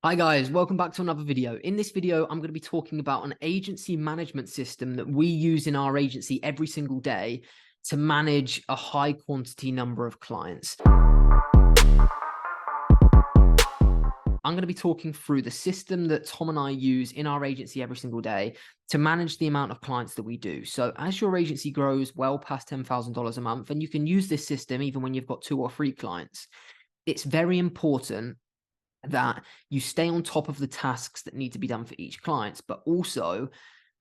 Hi guys, welcome back to another video. In this video, I'm going to be talking about an agency management system that we use in our agency every single day to manage a high quantity number of clients. I'm going to be talking through the system that Tom and I use in our agency every single day to manage the amount of clients that we do. So as your agency grows well past $10,000 a month, and you can use this system even when you've got 2 or 3 clients, it's very important that you stay on top of the tasks that need to be done for each client, but also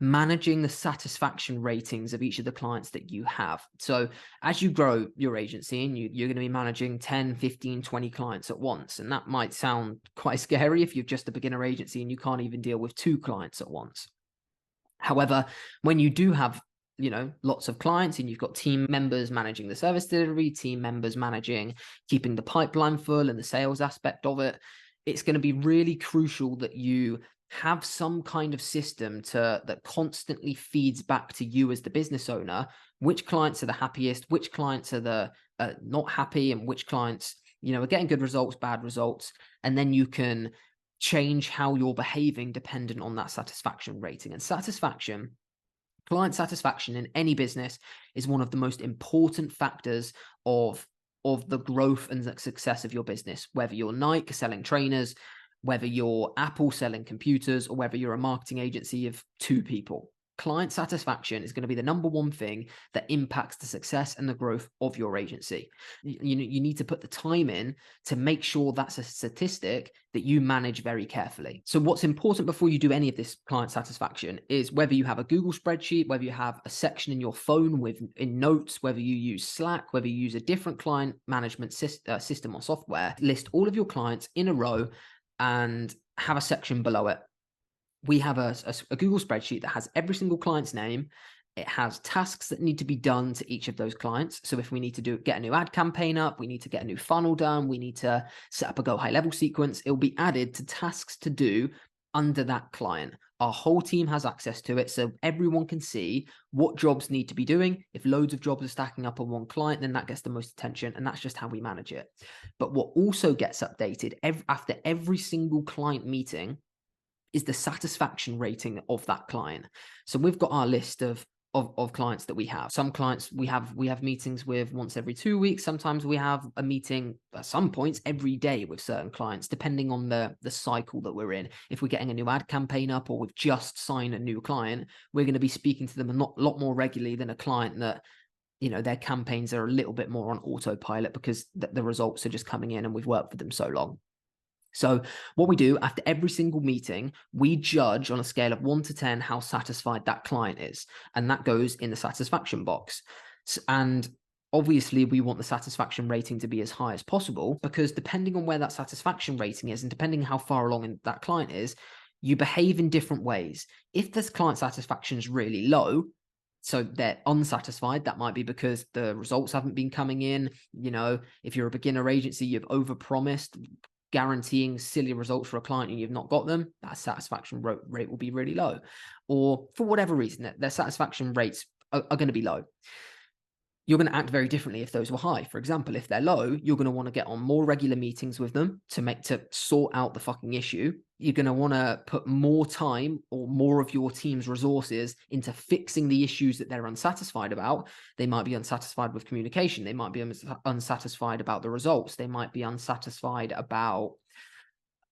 managing the satisfaction ratings of each of the clients that you have. So as you grow your agency and you're going to be managing 10, 15, 20 clients at once, and that might sound quite scary if you're just a beginner agency and you can't even deal with 2 clients at once. However, when you do have lots of clients and you've got team members managing the service delivery, team members managing keeping the pipeline full and the sales aspect of it, it's going to be really crucial that you have some kind of system that constantly feeds back to you as the business owner, which clients are the happiest, which clients are the not happy, and which clients, are getting good results, bad results. And then you can change how you're behaving dependent on that satisfaction rating. And client satisfaction in any business is one of the most important factors of the growth and the success of your business, whether you're Nike selling trainers, whether you're Apple selling computers, or whether you're a marketing agency of 2 people. Client satisfaction is going to be the number one thing that impacts the success and the growth of your agency. You need to put the time in to make sure that's a statistic that you manage very carefully. So what's important before you do any of this client satisfaction is whether you have a Google spreadsheet, whether you have a section in your phone in notes, whether you use Slack, whether you use a different client management system or software, list all of your clients in a row and have a section below it. We have a Google spreadsheet that has every single client's name. It has tasks that need to be done to each of those clients. So if we need to get a new ad campaign up, we need to get a new funnel done, we need to set up a go high level sequence, it will be added to tasks to do under that client. Our whole team has access to it, so everyone can see what jobs need to be doing. If loads of jobs are stacking up on one client, then that gets the most attention, and that's just how we manage it. But what also gets updated after every single client meeting is the satisfaction rating of that client. So we've got our list of clients that we have. Some clients we have meetings with once every 2 weeks. Sometimes we have a meeting at some points every day with certain clients, depending on the cycle that we're in. If we're getting a new ad campaign up or we've just signed a new client, we're going to be speaking to them a lot more regularly than a client that their campaigns are a little bit more on autopilot because the results are just coming in and we've worked with them so long. So what we do after every single meeting, we judge on a scale of 1 to 10 how satisfied that client is. And that goes in the satisfaction box. And obviously we want the satisfaction rating to be as high as possible, because depending on where that satisfaction rating is and depending how far along that client is, you behave in different ways. If this client satisfaction is really low, so they're unsatisfied, that might be because the results haven't been coming in. If you're a beginner agency, you've overpromised, guaranteeing silly results for a client and you've not got them, that satisfaction rate will be really low. Or for whatever reason, their satisfaction rates are going to be low. You're going to act very differently if those were high. For example, if they're low, you're going to want to get on more regular meetings with them to sort out the fucking issue. You're going to want to put more time or more of your team's resources into fixing the issues that they're unsatisfied about. They might be unsatisfied with communication. They might be unsatisfied about the results. They might be unsatisfied about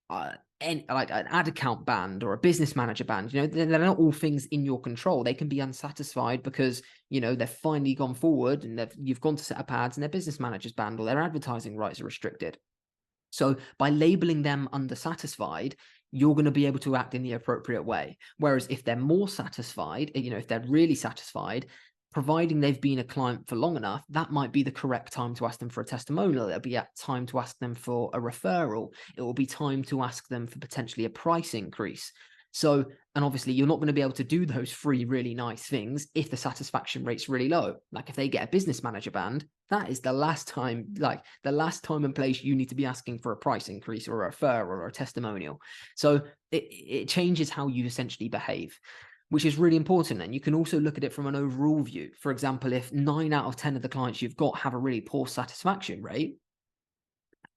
like an ad account band or a business manager band. They're not all things in your control. They can be unsatisfied because they've finally gone forward and you've gone to set up ads and their business manager's banned or their advertising rights are restricted. So by labeling them undersatisfied, you're going to be able to act in the appropriate way. Whereas if they're more satisfied, if they're really satisfied, providing they've been a client for long enough, that might be the correct time to ask them for a testimonial. It'll be time to ask them for a referral. It will be time to ask them for potentially a price increase. So, and obviously you're not going to be able to do those 3 really nice things if the satisfaction rate's really low. Like if they get a business manager band, that is the last time and place you need to be asking for a price increase or a referral or a testimonial. So it changes how you essentially behave, which is really important. And you can also look at it from an overall view. For example, if 9 out of 10 of the clients you've got have a really poor satisfaction rate,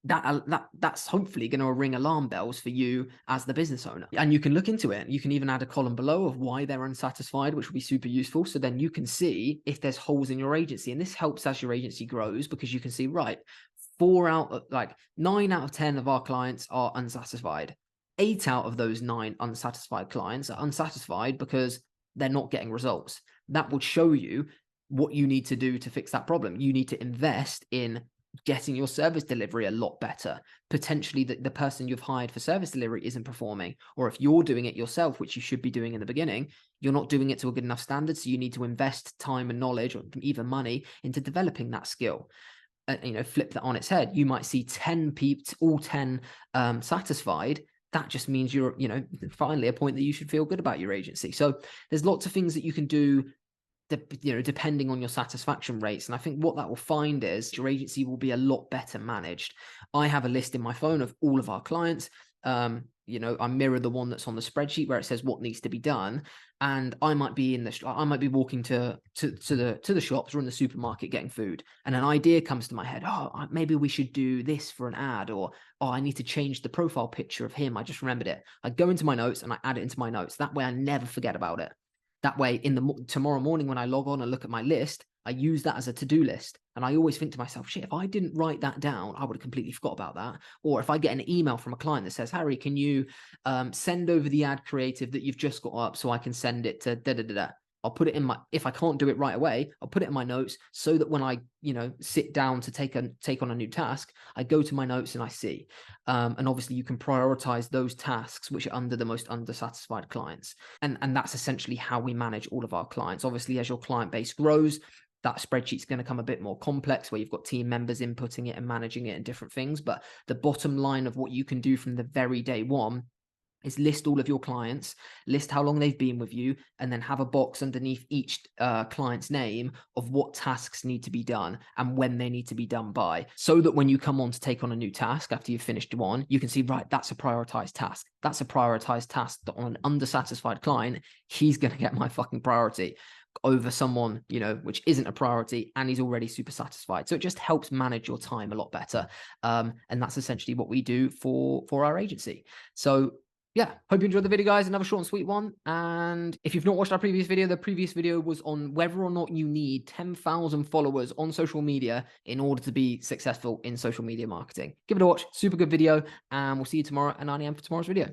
that's hopefully going to ring alarm bells for you as the business owner. And you can look into it. You can even add a column below of why they're unsatisfied, which will be super useful. So then you can see if there's holes in your agency. And this helps as your agency grows, because you can see, right, 9 out of 10 of our clients are unsatisfied. 8 out of those 9 unsatisfied clients are unsatisfied because they're not getting results. That would show you what you need to do to fix that problem. You need to invest in getting your service delivery a lot better. Potentially the person you've hired for service delivery isn't performing, or if you're doing it yourself, which you should be doing in the beginning, you're not doing it to a good enough standard. So you need to invest time and knowledge, or even money, into developing that skill. Flip that on its head. You might see 10 people, all 10 satisfied. That just means you're, finally a point that you should feel good about your agency. So there's lots of things that you can do, depending on your satisfaction rates. And I think what that will find is your agency will be a lot better managed. I have a list in my phone of all of our clients. I mirror the one that's on the spreadsheet where it says what needs to be done. And I might be walking to the shops or in the supermarket getting food, and an idea comes to my head. Oh, maybe we should do this for an ad, or I need to change the profile picture of him. I just remembered it. I go into my notes and I add it into my notes. That way I never forget about it. That way, tomorrow morning when I log on and look at my list, I use that as a to-do list. And I always think to myself, shit, if I didn't write that down, I would have completely forgot about that. Or if I get an email from a client that says, Harry, can you send over the ad creative that you've just got up so I can send it to da-da-da-da. I'll put it in if I can't do it right away, I'll put it in my notes so that when I, sit down to take on a new task, I go to my notes and I see. And obviously you can prioritize those tasks which are under the most undersatisfied clients. And that's essentially how we manage all of our clients. Obviously, as your client base grows, that spreadsheet's going to become a bit more complex, where you've got team members inputting it and managing it and different things. But the bottom line of what you can do from the very day one is list all of your clients, list how long they've been with you, and then have a box underneath each client's name of what tasks need to be done and when they need to be done by, so that when you come on to take on a new task after you've finished one, you can see, right, that's a prioritized task. That's a prioritized task that on an undersatisfied client, he's going to get my fucking priority over someone, which isn't a priority and he's already super satisfied. So it just helps manage your time a lot better. And that's essentially what we do for our agency. So yeah, hope you enjoyed the video, guys. Another short and sweet one. And if you've not watched our previous video, the previous video was on whether or not you need 10,000 followers on social media in order to be successful in social media marketing. Give it a watch. Super good video. And we'll see you tomorrow at 9 a.m. for tomorrow's video.